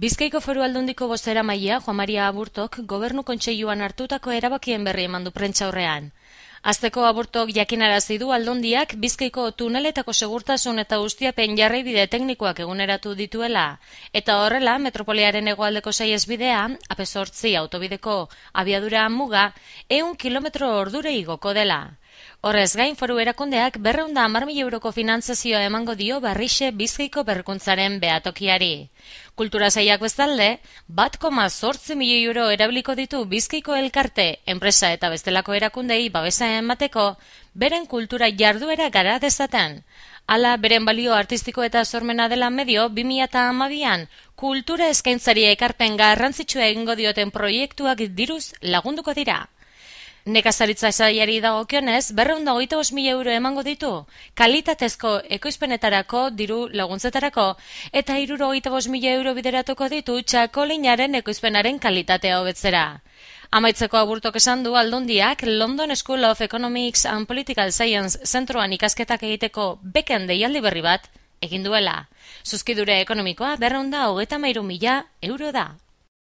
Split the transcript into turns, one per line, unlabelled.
Bizkaiko Foru Aldundiko bozeramailea Juan Maria Aburtok Gobernu Kontseiluan hartutako erabakien berri eman du prentsaurrean. Asteko Aburtok jakinarazi du Aldundiak Bizkaiko tuneletako segurtasun eta ustiapen jarraibide teknikoak eguneratu dituela, eta horrela metropoliaren hegoaldeko saihesbidea, AP8 autobideko abiadura muga 100 km/h igoko dela. Horrez gain, foru erakundeak 210.000 euroko finantzazioa emango dio Barrixe Bizkaiko berrikuntzaren behatokiari. Kultura sailak bestalde, 1,8 milioi euro erabiliko ditu Bizkaiko elkarte, enpresa eta bestelako erakundei babesa emateko, beren kultura jarduera gara dezaten. Hala, beren balio artistiko eta sormena dela medio, 2012an, kultura eskaintzari ekarpen garrantzitsua egingo dioten proiektuak diruz lagunduko dira. Nekazaritza sailari dagokionez, 225.000 euro emango ditu, kalitatezko ekoizpenetarako diru laguntzetarako, eta 65.000 euro bideratuko ditu txakolinaren ekoizpenaren kalitatea hobetzera. Amaitzeko Aburtok esan du Aldundiak London School of Economics and Political Science zentroan ikasketak egiteko beken deialdi berri bat egin duela. Zuzkidure ekonomikoa 233.000 euro da.